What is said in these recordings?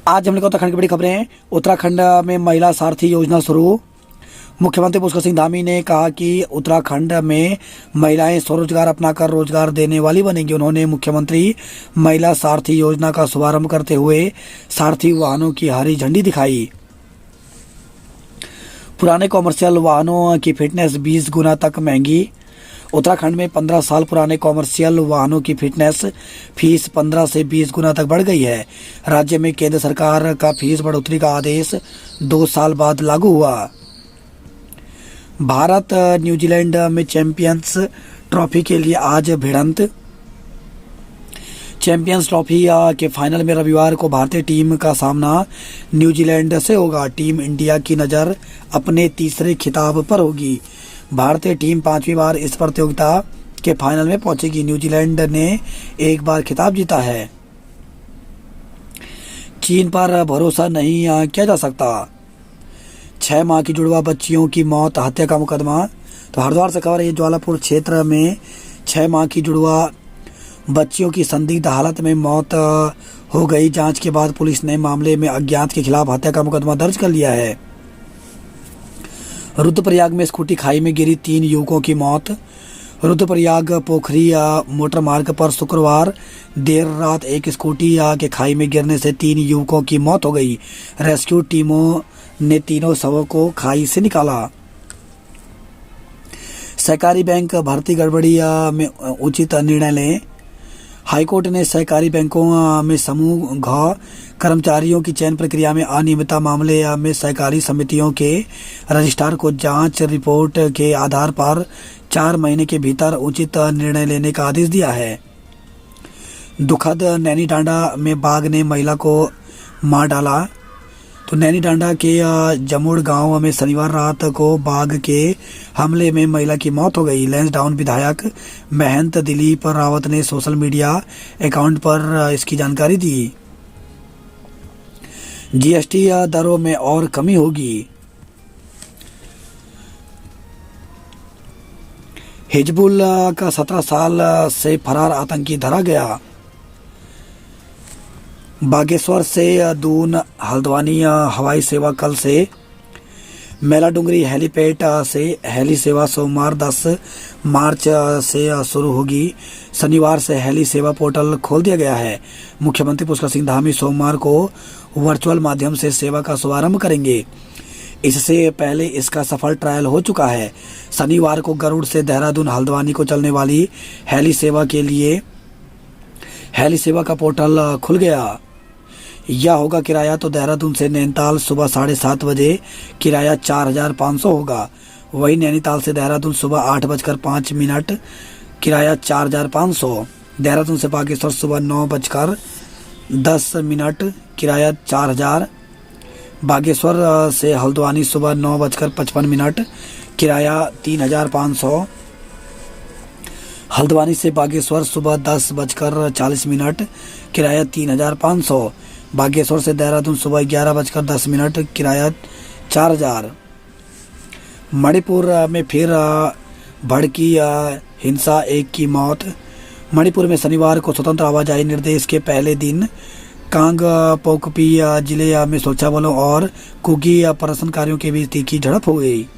आज हमने कहा उत्तराखंड की बड़ी खबरें। उत्तराखंड में महिला सारथी योजना शुरू। मुख्यमंत्री पुष्कर सिंह धामी ने कहा कि उत्तराखंड में महिलाएं स्वरोजगार अपनाकर रोजगार देने वाली बनेंगी। उन्होंने मुख्यमंत्री महिला सारथी योजना का शुभारंभ करते हुए सारथी वाहनों की हरी झंडी दिखाई। पुराने कॉमर्शियल वाहनों की फिटनेस 20 गुना तक महंगी। उत्तराखंड में 15 साल पुराने कॉमर्शियल वाहनों की फिटनेस फीस 15 से 20 गुना तक बढ़ गई है। राज्य में केंद्र सरकार का फीस बढ़ोतरी का आदेश 2 साल बाद लागू हुआ। भारत न्यूजीलैंड में चैंपियंस ट्रॉफी के लिए आज भिड़ंत। चैंपियंस ट्रॉफी के फाइनल में रविवार को भारतीय टीम का सामना न्यूजीलैंड से होगा। टीम इंडिया की नज़र अपने तीसरे खिताब पर होगी। भारतीय टीम 5वीं बार इस प्रतियोगिता के फाइनल में पहुंचेगी। न्यूजीलैंड ने एक बार खिताब जीता है। चीन पर भरोसा नहीं किया जा सकता। 6 माह की जुड़वा बच्चियों की मौत, हत्या का मुकदमा। तो हरिद्वार से खबर है, ज्वालापुर क्षेत्र में 6 माह की जुड़वा बच्चियों की संदिग्ध हालत में मौत हो गई। जांच के बाद पुलिस ने मामले में अज्ञात के खिलाफ हत्या का मुकदमा दर्ज कर लिया है। रुद्रप्रयाग में स्कूटी खाई में गिरी 3 युवकों की मौत। रुद्रप्रयाग पोखरी मोटर मार्ग पर शुक्रवार देर रात एक स्कूटी के खाई में गिरने से 3 युवकों की मौत हो गई। रेस्क्यू टीमों ने तीनों शवों को खाई से निकाला। सहकारी बैंक भर्ती गड़बड़ी में उचित निर्णय लें। हाईकोर्ट ने सहकारी बैंकों में समूह घ कर्मचारियों की चयन प्रक्रिया में अनियमितता मामले में सहकारी समितियों के रजिस्ट्रार को जांच रिपोर्ट के आधार पर 4 महीने के भीतर उचित निर्णय लेने का आदेश दिया है। दुखद, नैनी डांडा में बाघ ने महिला को मार डाला। तो नैनी डांडा के जमुड़ गांव में शनिवार रात को बाघ के हमले में महिला की मौत हो गई। लैंसडाउन विधायक महंत दिलीप रावत ने सोशल मीडिया अकाउंट पर इसकी जानकारी दी। जीएसटी दरों में और कमी होगी। हिजबुल का 17 साल से फरार आतंकी धरा गया। बागेश्वर से दून हल्द्वानी हवाई सेवा कल से। मेलाडुंगरी हेलीपैड से हेली सेवा सोमवार 10 मार्च से शुरू होगी। शनिवार से हेली सेवा पोर्टल खोल दिया गया है। मुख्यमंत्री पुष्कर सिंह धामी सोमवार को वर्चुअल माध्यम से सेवा का शुभारंभ करेंगे। इससे पहले इसका सफल ट्रायल हो चुका है। शनिवार को गरुड़ से देहरादून हल्द्वानी को चलने वाली हेली सेवा के लिए हेली सेवा का पोर्टल खुल गया। यह होगा किराया तो देहरादून से नैनीताल सुबह 7:30 बजे किराया 4,500 होगा। वही नैनीताल से देहरादून सुबह 8:05 किराया 4,500। देहरादून से बागेश्वर सुबह 9:10 किराया 4,000। बागेश्वर से हल्द्वानी सुबह 9:55 किराया 3,500। हल्द्वानी से बागेश्वर सुबह 10:40 किराया 3,500। बागेश्वर से देहरादून सुबह 11:10 किराया 4,000। मणिपुर में फिर भड़की हिंसा, 1 की मौत। मणिपुर में शनिवार को स्वतंत्र आवाजाही निर्देश के पहले दिन कांगपोकपी जिले में सुरक्षा बलों और कुकी प्रदर्शनकारियों के बीच तीखी झड़प हो गई।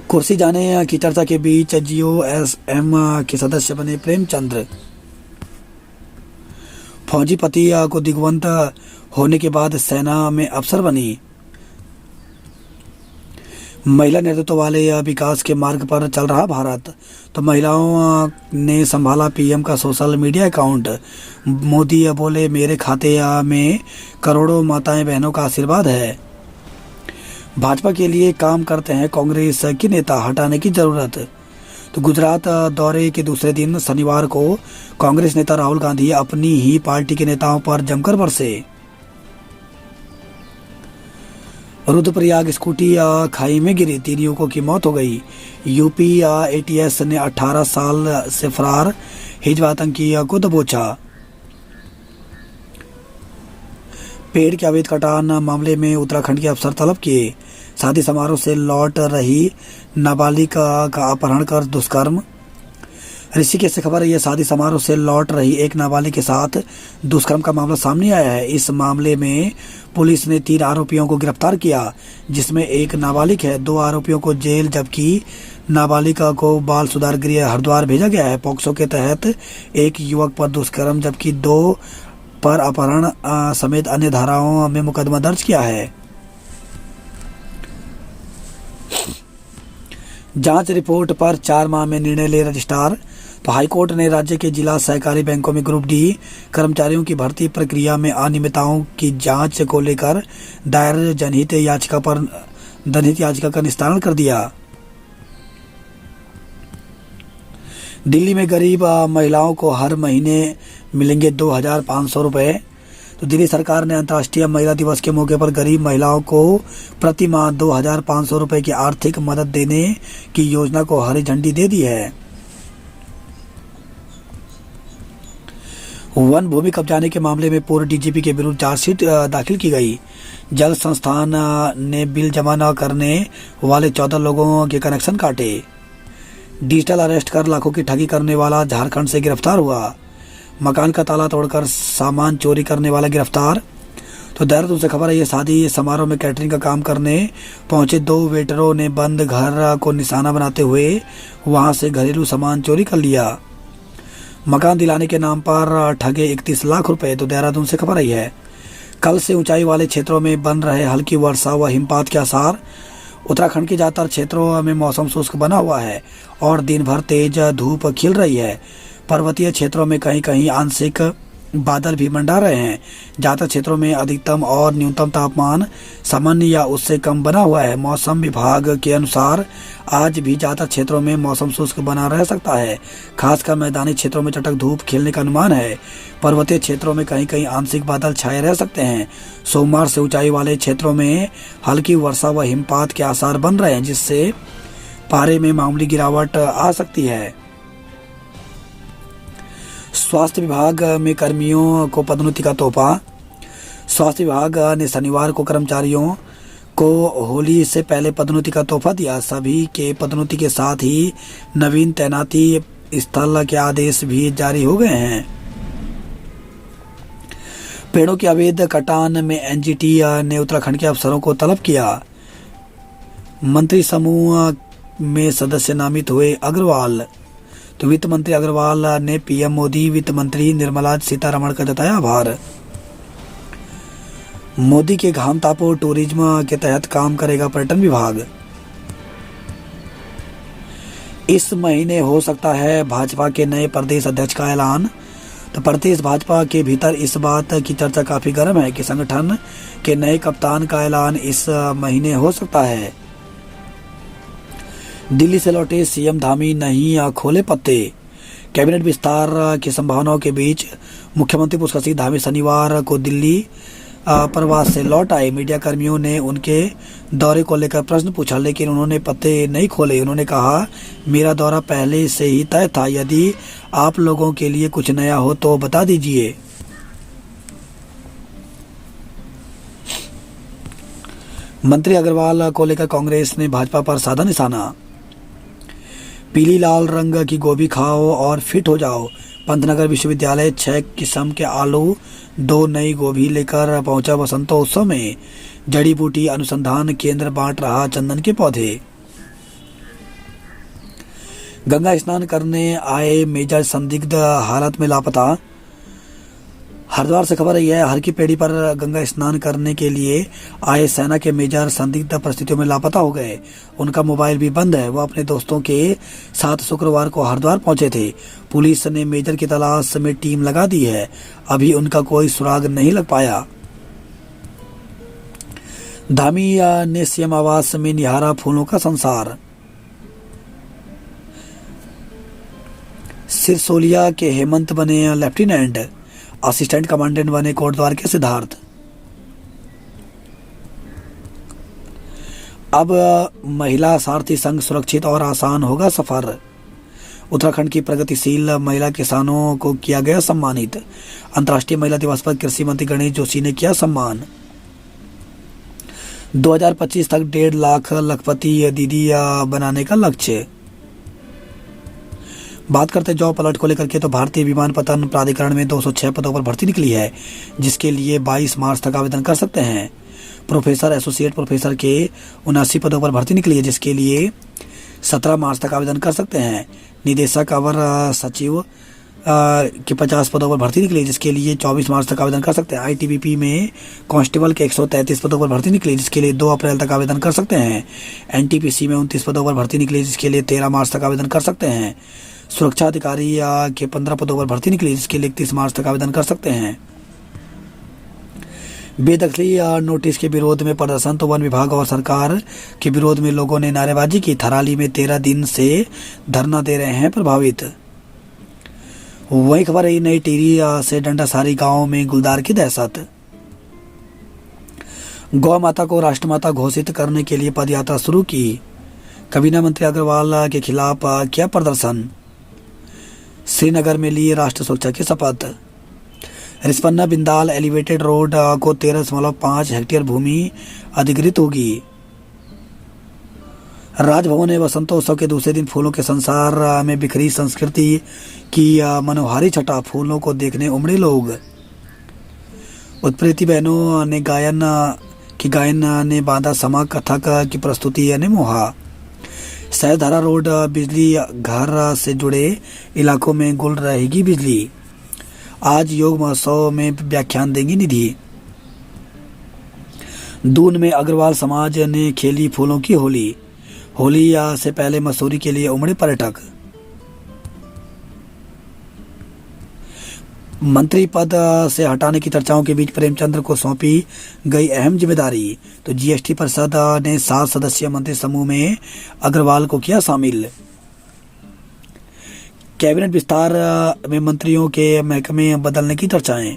कुर्सी जाने की चर्चा के बीच जीओएसएम के सदस्य बने प्रेमचंद्र। फौजी पति को दिग्वंत होने के बाद सेना में अफसर बनी। महिला नेतृत्व वाले विकास के मार्ग पर चल रहा भारत। तो महिलाओं ने संभाला पीएम का सोशल मीडिया अकाउंट। मोदी बोले, मेरे खाते में करोड़ों माताएं बहनों का आशीर्वाद है। भाजपा के लिए काम करते हैं कांग्रेस के नेता, हटाने की जरूरत। तो गुजरात दौरे के दूसरे दिन शनिवार को कांग्रेस नेता राहुल गांधी अपनी ही पार्टी के नेताओं पर जमकर बरसे। रुद्रप्रयाग स्कूटी खाई में गिरी, 3 युवकों की मौत हो गई। यूपी एटीएस ने 18 साल से फरार हिजबुल आतंकी को दबोचा। पेड़ के अवैध कटान मामले में उत्तराखंड के अफसर तलब किए। शादी समारोह से लौट रही नाबालिग का अपहरण कर दुष्कर्म। ऋषिकेश से खबर है, यह शादी समारोह से लौट रही एक नाबालिग के साथ दुष्कर्म का मामला सामने आया है। इस मामले में पुलिस ने 3 आरोपियों को गिरफ्तार किया, जिसमें एक नाबालिग है। 2 आरोपियों को जेल जबकि नाबालिग को बाल सुधार गृह हरिद्वार भेजा गया है। पॉक्सो के तहत एक युवक पर दुष्कर्म जबकि 2 पर अपहरण समेत अन्य धाराओं में मुकदमा दर्ज किया है। जांच रिपोर्ट पर 4 माह में निर्णय ले रजिस्ट्रार। तो हाईकोर्ट ने राज्य के जिला सहकारी बैंकों में ग्रुप डी कर्मचारियों की भर्ती प्रक्रिया में अनियमितताओं की जांच को लेकर दायर जनहित याचिका का निस्तारण कर दिया। दिल्ली में गरीब महिलाओं को हर महीने मिलेंगे 2,500 रुपये। तो दिल्ली सरकार ने अंतर्राष्ट्रीय महिला दिवस के मौके पर गरीब महिलाओं को प्रति माह 2,500 रुपये की आर्थिक मदद देने की योजना को हरी झंडी दे दी है। वन भूमि कब्जाने के मामले में पूर्व डीजीपी के विरुद्ध चार्जशीट दाखिल की गई। जल संस्थान ने बिल जमा न करने वाले 14 लोगों के कनेक्शन काटे। डिजिटल अरेस्ट कर लाखों की ठगी करने वाला झारखंड से गिरफ्तार हुआ। मकान का ताला तोड़कर सामान चोरी करने वाला गिरफ्तार। तो देहरादून से खबर है, ये शादी समारोह में कैटरिंग का काम करने पहुंचे 2 वेटरों ने बंद घर को निशाना बनाते हुए वहां से घरेलू सामान चोरी कर लिया। मकान दिलाने के नाम पर ठगे 31 लाख रुपए। तो देहरादून से खबर आई है, कल से ऊंचाई वाले क्षेत्रों में बन रहे हल्की वर्षा व हिमपात के आसार। उत्तराखंड के ज्यादातर क्षेत्रों में मौसम शुष्क बना हुआ है और दिन भर तेज धूप खिल रही है। पर्वतीय क्षेत्रों में कहीं कहीं आंशिक बादल भी मंडरा रहे हैं। ज्यादातर क्षेत्रों में अधिकतम और न्यूनतम तापमान सामान्य या उससे कम बना हुआ है। मौसम विभाग के अनुसार आज भी ज्यादातर क्षेत्रों में मौसम शुष्क बना रह सकता है। खासकर मैदानी क्षेत्रों में चटक धूप खिलने का अनुमान है। पर्वतीय क्षेत्रों में कहीं कहीं आंशिक बादल छाए रह सकते हैं। सोमवार से ऊंचाई वाले क्षेत्रों में हल्की वर्षा व हिमपात के आसार बन रहे हैं, जिससे पारे में मामूली गिरावट आ सकती है। स्वास्थ्य विभाग में कर्मियों को पदोन्नति का तोहफा। स्वास्थ्य विभाग ने शनिवार को कर्मचारियों को होली से पहले पदोन्नति का तोहफा दिया। सभी के पदोन्नति के साथ ही नवीन तैनाती स्थल के आदेश भी जारी हो गए हैं। पेड़ों की अवैध कटान में एनजीटी ने उत्तराखंड के अफसरों को तलब किया। मंत्री समूह में सदस्य नामित हुए अग्रवाल। तो वित्त मंत्री अग्रवाल ने पीएम मोदी, वित्त मंत्री निर्मला सीतारमण का जताया आभार। मोदी के घाम तापो टूरिज्म के तहत काम करेगा पर्यटन विभाग। इस महीने हो सकता है भाजपा के नए प्रदेश अध्यक्ष का ऐलान। तो प्रदेश भाजपा के भीतर इस बात की चर्चा काफी गर्म है कि संगठन के नए कप्तान का ऐलान इस महीने हो सकता है। दिल्ली से लौटे सीएम धामी नहीं खोले पत्ते। कैबिनेट विस्तार की संभावनाओं के बीच मुख्यमंत्री पुष्कर सिंह धामी शनिवार को दिल्ली प्रवास से लौट आए। मीडिया कर्मियों ने उनके दौरे को लेकर प्रश्न पूछा, लेकिन उन्होंने पत्ते नहीं खोले। उन्होंने कहा, मेरा दौरा पहले से ही तय था। यदि आप लोगों के लिए कुछ नया हो तो बता दीजिए। मंत्री अग्रवाल को लेकर कांग्रेस ने भाजपा पर साधा निशाना। पीली लाल रंग की गोभी खाओ और फिट हो जाओ। पंतनगर विश्वविद्यालय 6 किस्म के आलू 2 नई गोभी लेकर पहुंचा बसंतोत्सव में। जड़ी बूटी अनुसंधान केंद्र बांट रहा चंदन के पौधे। गंगा स्नान करने आए मेजर संदिग्ध हालत में लापता। हरिद्वार से खबर आई है, हरकी पेड़ी पर गंगा स्नान करने के लिए आए सेना के मेजर संदिग्ध परिस्थितियों में लापता हो गए। उनका मोबाइल भी बंद है। वह अपने दोस्तों के साथ शुक्रवार को हरिद्वार पहुंचे थे। पुलिस ने मेजर की तलाश में टीम लगा दी है। अभी उनका कोई सुराग नहीं लग पाया। धामी ने सीएम आवास में निहारा फूलों का संसार। सिरसोलिया के हेमंत बने लेफ्टिनेंट। असिस्टेंट कमांडेंट बने कोटद्वार के सिद्धार्थ। अब महिला सारथी संघ सुरक्षित और आसान होगा सफर। उत्तराखंड की प्रगतिशील महिला किसानों को किया गया सम्मानित। अंतर्राष्ट्रीय महिला दिवस पर कृषि मंत्री गणेश जोशी ने किया सम्मान। 2025 तक 1.5 लाख लखपति दीदी बनाने का लक्ष्य। बात करते हैं जॉब अलर्ट को लेकर के, तो भारतीय विमानपत्तन प्राधिकरण में 206 पदों पर भर्ती निकली है, जिसके लिए 22 मार्च तक आवेदन कर सकते हैं। प्रोफेसर एसोसिएट प्रोफेसर के 79 पदों पर भर्ती निकली है, जिसके लिए 17 मार्च तक आवेदन कर सकते हैं। निदेशक अवर सचिव के 50 पदों पर भर्ती निकली, जिसके लिए 24 मार्च तक आवेदन कर सकते हैं। आईटीबीपी में कांस्टेबल के 133 पदों पर भर्ती निकली, जिसके लिए 2 अप्रैल तक आवेदन कर सकते हैं। एनटीपीसी में 29 पदों पर भर्ती निकली, जिसके लिए 13 मार्च तक आवेदन कर सकते हैं। सुरक्षा अधिकारी के 15 पदों पर भर्ती निकली, जिसके लिए 31 मार्च तक आवेदन कर सकते हैं। बेदखली नोटिस के विरोध में प्रदर्शन, तो वन विभाग और सरकार के विरोध में लोगों ने नारेबाजी की। थराली में 13 दिन से धरना दे रहे हैं प्रभावित। वही खबर है नई टिहरी से डंडासारी गांव में गुलदार की दहशत। गौ माता को राष्ट्रमाता घोषित करने के लिए पदयात्रा शुरू की। कैबिनेट मंत्री अग्रवाल के खिलाफ किया प्रदर्शन। श्रीनगर में लिए राष्ट्र सुरक्षा की शपथ। रिस्पन्ना बिंदाल एलिवेटेड रोड को 13.5 हेक्टेयर भूमि अधिग्रहित होगी। राजभवन में वसंतोत्सव के दूसरे दिन फूलों के संसार में बिखरी संस्कृति की मनोहारी छटा, फूलों को देखने उमड़े लोग। उत्प्रेती बहनों ने गायन ने बांधा समा, कथक की प्रस्तुति ने मोहा। सहधारा रोड बिजली घर से जुड़े इलाकों में गुल रहेगी बिजली। आज योग महोत्सव में व्याख्यान देंगी निधि। दून में अग्रवाल समाज ने खेली फूलों की होली। होली से पहले मसूरी के लिए उमड़े पर्यटक। मंत्री पद से हटाने की चर्चाओं के बीच प्रेमचंद्र को सौंपी गई अहम जिम्मेदारी। तो जीएसटी परिषद ने 7 सदस्यीय मंत्री समूह में अग्रवाल को किया शामिल। कैबिनेट विस्तार में मंत्रियों के महकमे बदलने की चर्चाएं।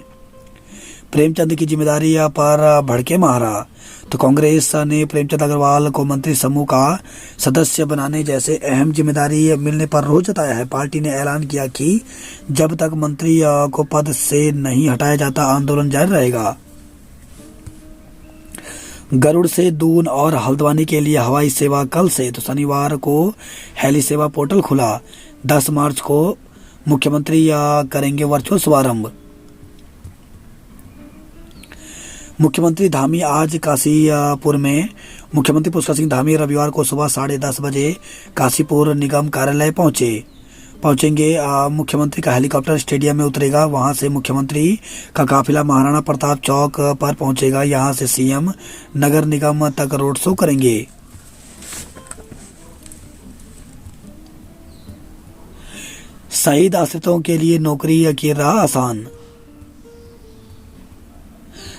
प्रेमचंद की जिम्मेदारी पर भड़के महारा। तो कांग्रेस ने प्रेमचंद अग्रवाल को मंत्री समूह का सदस्य बनाने जैसे अहम जिम्मेदारी मिलने पर रोष जताया है। पार्टी ने ऐलान किया कि जब तक मंत्री को पद से नहीं हटाया जाता आंदोलन जारी रहेगा। गरुड़ से दून और हल्द्वानी के लिए हवाई सेवा कल से, तो शनिवार को हेली सेवा पोर्टल खुला। 10 मार्च को मुख्यमंत्री करेंगे वर्चुअल शुभारंभ। मुख्यमंत्री धामी आज काशीपुर में। मुख्यमंत्री पुष्कर सिंह धामी रविवार को सुबह 10:30 बजे काशीपुर निगम कार्यालय पहुंचेंगे। मुख्यमंत्री का हेलीकॉप्टर स्टेडियम में उतरेगा। वहां से मुख्यमंत्री का काफिला महाराणा प्रताप चौक पर पहुंचेगा। यहां से सीएम नगर निगम तक रोड शो करेंगे। शहीद आश्रितों के लिए नौकरी की राह आसान।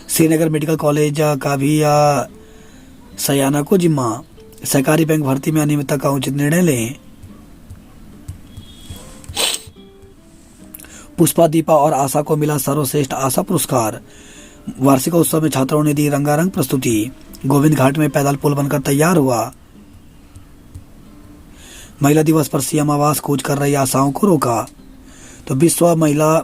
श्रीनगर मेडिकल कॉलेज का भी सयाना को जिम्मा। सहकारी बैंक भर्ती में अनियमितता का उचित निर्णय लें। पुष्पा, दीपा और आशा को मिला सर्वश्रेष्ठ आशा पुरस्कार। वार्षिकोत्सव में छात्रों ने दी रंगारंग प्रस्तुति। गोविंद घाट में पैदल पुल बनकर तैयार हुआ। महिला दिवस पर सीएम आवास कूच कर रही आशाओं को रोका। तो विश्व महिला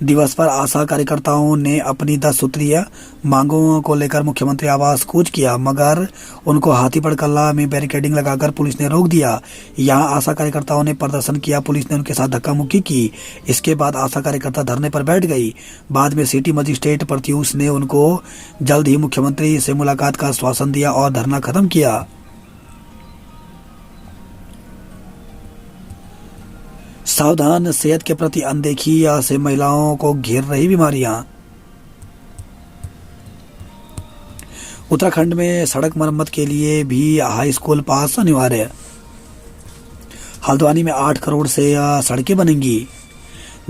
दिवस पर आशा कार्यकर्ताओं ने अपनी 10 सूत्रीय मांगों को लेकर मुख्यमंत्री आवास कूच किया, मगर उनको हाथीपड़ कल्ला में बैरिकेडिंग लगाकर पुलिस ने रोक दिया। यहां आशा कार्यकर्ताओं ने प्रदर्शन किया, पुलिस ने उनके साथ धक्का मुक्की की। इसके बाद आशा कार्यकर्ता धरने पर बैठ गई। बाद में सिटी मजिस्ट्रेट प्रत्यूष ने उनको जल्द ही मुख्यमंत्री से मुलाकात का आश्वासन दिया और धरना खत्म किया। सावधान, सेहत के प्रति अनदेखी से महिलाओं को घेर रही बीमारियां। उत्तराखंड में सड़क मरम्मत के लिए भी हाई स्कूल पास अनिवार्य। हल्द्वानी में 8 करोड़ से सड़कें बनेंगी।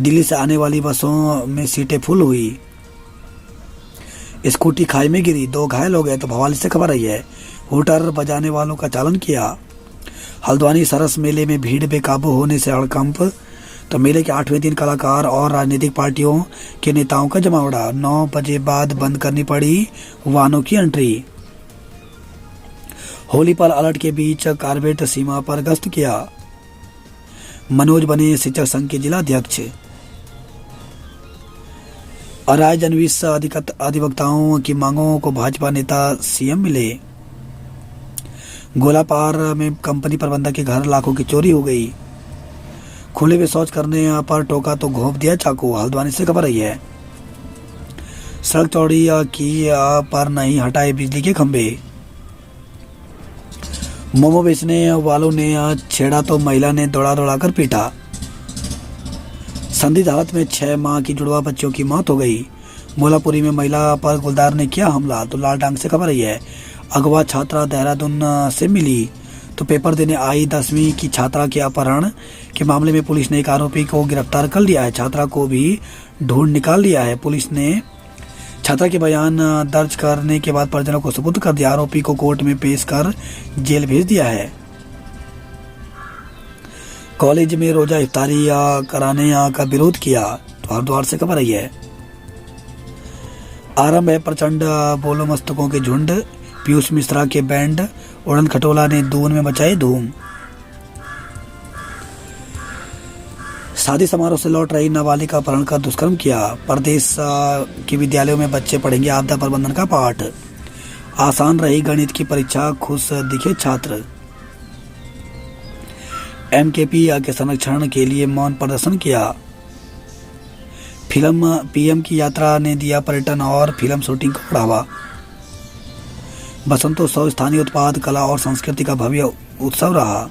दिल्ली से आने वाली बसों में सीटें फुल हुई। स्कूटी खाई में गिरी, 2 घायल हो गए। तो भवाली से खबर आई है, हूटर बजाने वालों का चालन किया। हल्द्वानी सरस मेले में भीड़ बेकाबू होने से हड़कंप। तो मेले के 8वें दिन कलाकार और राजनीतिक पार्टियों के नेताओं का जमावड़ा। 9 बजे बाद बंद करनी पड़ी वाहनों की एंट्री। होली पर अलर्ट के बीच कारबेट सीमा पर गश्त किया। मनोज बने शिक्षक संघ के जिला अध्यक्ष। अराय जनविश अधिवक्ताओं की मांगों को भाजपा नेता सीएम मिले। गोलापार में कंपनी प्रबंधक के घर लाखों की चोरी हो गई। खुले में शौच करने पर टोका तो घोंप दिया चाकू। हल्द्वानी से खबर आई है। सड़क चौड़ी की पर नहीं हटाए बिजली के खंभे। मोमो बेचने वालों ने छेड़ा तो महिला ने दौड़ा दौड़ा कर पीटा। संदिग्ध हालत में 6 माह की जुड़वा बच्चियों की मौत हो गई। मोलापुरी में महिला पर गुलदार ने किया हमला। तो लाल डांग से खबर आई है। अगवा छात्रा देहरादून से मिली तो पेपर देने आई 10वीं की छात्रा के अपहरण के मामले में पुलिस ने एक आरोपी को गिरफ्तार कर लिया है। छात्रा को भी ढूंढ निकाल लिया है। पुलिस ने छात्रा के बयान दर्ज करने के बाद परिजनों को सुपुर्द कर दिया। आरोपी को कोर्ट में पेश कर जेल भेज दिया है। कॉलेज में रोजा इफ्तारी कराने का विरोध किया। तो हरिद्वार से खबर आई है। आरंभ है प्रचंड बोलो मस्तकों के झुंड। पीयूष मिश्रा के बैंड उड़न खटोला ने दून में मचाई धूम। शादी समारोह से लौट रही नाबालिग का अपहरण कर दुष्कर्म किया। प्रदेश के विद्यालयों में बच्चे पढ़ेंगे आपदा प्रबंधन का पाठ। आसान रही गणित की परीक्षा, खुश दिखे छात्र। एमकेपी के संरक्षण के लिए मौन प्रदर्शन किया। फिल्म पीएम की यात्रा ने दिया पर्यटन और फिल्म शूटिंग को बढ़ावा। बसंतोत्सव स्थानीय उत्पाद, कला और संस्कृति का भव्य उत्सव रहा।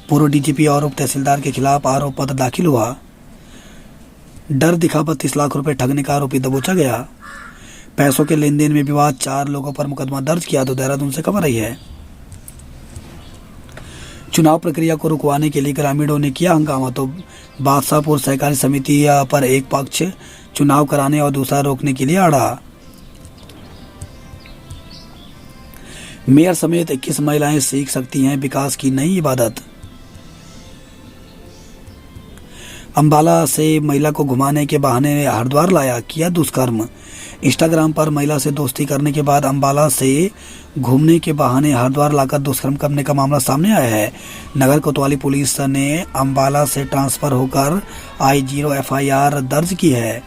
पूर्व डीजीपी और उप तहसीलदार के खिलाफ आरोप पत्र दाखिल हुआ। डर दिखा 32 लाख रुपए ठगने का आरोपी दबोचा गया। पैसों के लेन देन में विवाद, 4 लोगों पर मुकदमा दर्ज किया। तो देहरादून से खबर आई है। चुनाव प्रक्रिया को रुकवाने के लिए ग्रामीणों ने किया हंगामा। तो बादशाहपुर सहकारी समिति पर एक पक्ष चुनाव कराने और दूसरा रोकने के लिए अड़ा। मेयर समेत 21 महिलाएं सीख सकती हैं विकास की नई इबादत। अंबाला से महिला को घुमाने के बहाने हरिद्वार लाया, किया दुष्कर्म। इंस्टाग्राम पर महिला से दोस्ती करने के बाद अंबाला से घूमने के बहाने हरिद्वार लाकर दुष्कर्म करने का मामला सामने आया है। नगर कोतवाली पुलिस ने अंबाला से ट्रांसफर होकर I0 FIR दर्ज की है।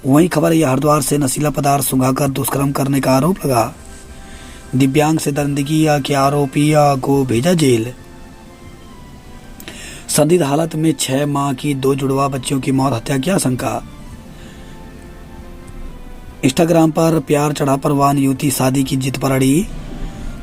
वहीं खबर यह हरिद्वार से नशीला पदार्थ सुंघाकर दुष्कर्म करने का आरोप लगा। दिव्यांग से दरिंदगी के आरोपी को भेजा जेल। संदिग्ध हालत में 6 माह की 2 जुड़वा बच्चियों की मौत, हत्या की आशंका। इंस्टाग्राम पर प्यार चढ़ा परवान युवती शादी की जिद पर अड़ी।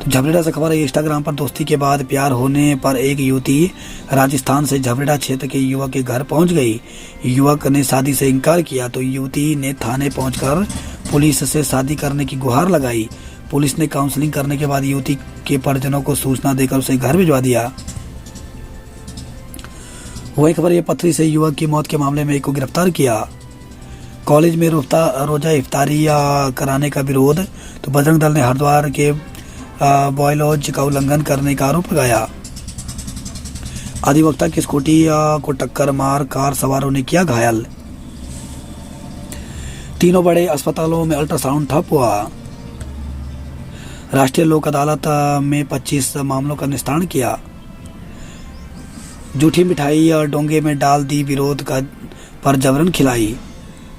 तो झबरेड़ा से खबर है। इंस्टाग्राम पर दोस्ती के बाद प्यार होने पर एक युवती राजस्थान से झबरेड़ा क्षेत्र के युवक के घर पहुंच गई। युवक ने शादी से इनकार किया तो युवती ने थाने पहुंचकर पुलिस से शादी करने की गुहार लगाई। पुलिस ने काउंसलिंग करने के बाद युवती के परिजनों को सूचना देकर उसे घर भिजवा दिया। वही खबर ये पथरी से युवक की मौत के मामले में एक को गिरफ्तार किया। कॉलेज में रोजा इफ्तारी कराने का विरोध। तो बजरंग दल ने हरिद्वार के बॉयलॉज का उल्लंघन करने का आरोप लगाया। अधिवक्ता की स्कूटी को टक्कर मार कार सवारों ने किया घायल। तीनों बड़े अस्पतालों में अल्ट्रासाउंड ठप हुआ। राष्ट्रीय लोक अदालत में 25 मामलों का निस्तारण किया। जूठी मिठाई डोंगे में डाल दी, विरोध का पर जबरन खिलाई।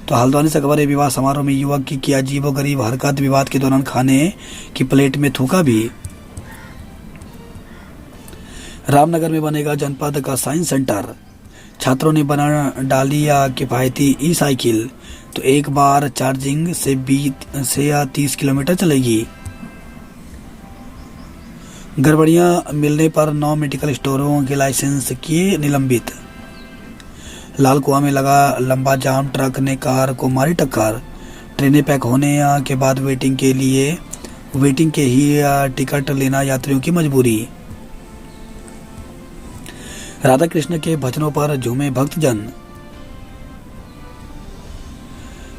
तो हल्द्वानी से खबर है। विवाह समारोह में युवक की किया अजीबोगरीब हरकत। विवाद के दौरान खाने की प्लेट में थूका भी। रामनगर में बनेगा जनपद का साइंस सेंटर। छात्रों ने बना डाली किफायती ई साइकिल। तो एक बार चार्जिंग से 30 किलोमीटर चलेगी। गड़बड़ियां मिलने पर 9 मेडिकल स्टोरों के लाइसेंस किए निलंबित। लाल कुआं में लगा लंबा जाम, ट्रक ने कार को मारी टक्कर। ट्रेनें पैक होने के बाद वेटिंग के ही टिकट लेना यात्रियों की मजबूरी। राधा कृष्ण के भजनों पर झूमे भक्तजन।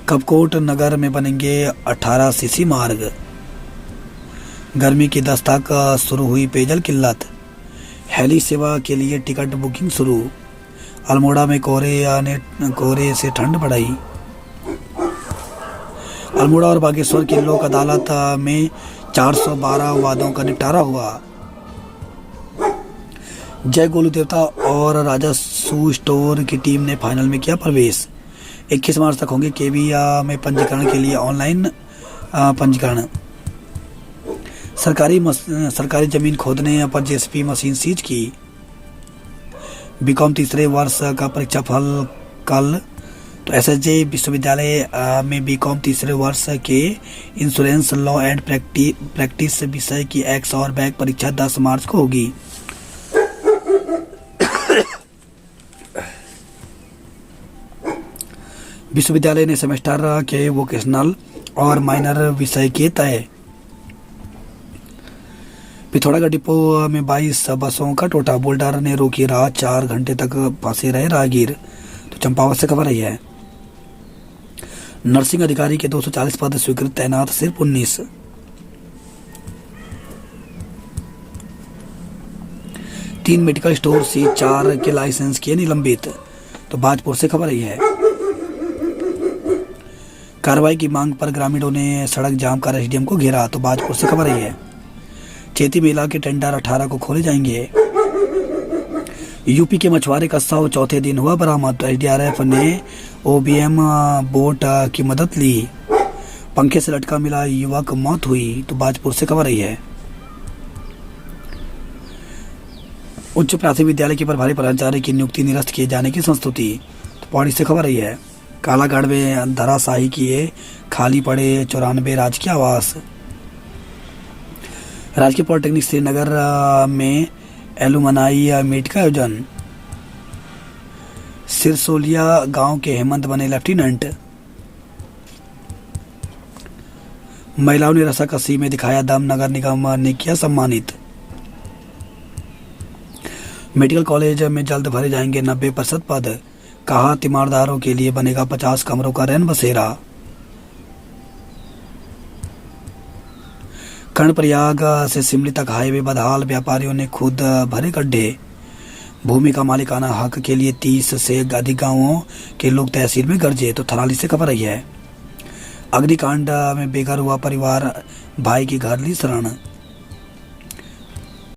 कपकोट नगर में बनेंगे 18 सीसी मार्ग। गर्मी की दस्तक, शुरू हुई पेयजल किल्लत। हेली सेवा के लिए टिकट बुकिंग शुरू। अल्मोड़ा में कोहरे से ठंड बढ़ाई। अल्मोड़ा और बागेश्वर की लोक अदालत में 412 वादों का निपटारा हुआ। जय गोलू देवता और राजस्व स्टोर की टीम ने फाइनल में किया प्रवेश। 21 मार्च तक होंगे केवी में पंजीकरण के लिए ऑनलाइन पंजीकरण। सरकारी जमीन खोदने पर जेसीबी मशीन सीज की। बीकॉम तीसरे वर्ष का परीक्षा फल कल। तो एसएसजे विश्वविद्यालय में बीकॉम तीसरे वर्ष के इंश्योरेंस लॉ एंड प्रैक्टिस विषय की एक्स और बैक परीक्षा 10 मार्च को होगी। विश्वविद्यालय ने सेमेस्टर के वोकेशनल और माइनर विषय के तय। पिथौरागढ़ डिपो में 22 बसों का टोटा, बोल्डर ने रोकी राह, 4 घंटे तक फंसे रहे राहगीर। तो चंपावत से खबर आई है। नर्सिंग अधिकारी के 240 पद स्वीकृत, तैनात सिर्फ 19। तीन मेडिकल स्टोर सी 4 के लाइसेंस किए निलंबित। तो बाजपुर से खबर आई है। कार्रवाई की मांग पर ग्रामीणों ने सड़क जाम कर एसडीएम को घेरा। तो बाजपुर से खबर आई है। चेती मेला के टेंडर 18 को खोले जाएंगे। यूपी के मछुआरे का शव चौथे दिन हुआ बरामद। तो एसडीआरएफ ने ओबीएम बोट की मदद ली। पंखे से लटका मिला युवक, मौत हुई। तो बाजपुर से खबर आई है। उच्च प्राथमिक विद्यालय के प्रभारी प्राचार्य की नियुक्ति निरस्त किए जाने की संस्तुति। तो पौड़ी से खबर आई है। कालागढ़ में धराशाही किए खाली पड़े 94 राजकीय आवास। राजकीय पॉलिटेक्निक श्रीनगर में एलुमनाई मीट का आयोजन। सिरसोलिया गांव के हेमंत बने लेफ्टिनेंट। महिलाओं ने रस्साकसी में दिखाया दम, नगर निगम ने किया सम्मानित। मेडिकल कॉलेज में जल्द भरे जाएंगे 90% पद, कहा तीमारदारों के लिए बनेगा 50 कमरों का रैन बसेरा। कर्णप्रयाग से सिमली तक हाईवे बदहाल, व्यापारियों ने खुद भरे गड्ढे। भूमि का मालिकाना हक के लिए 30 से अधिक गांवों के लोग तहसील में गरजे। तो थराली से खबर आई है। अग्निकांड में बेघर हुआ परिवार, भाई की घर ली शरण।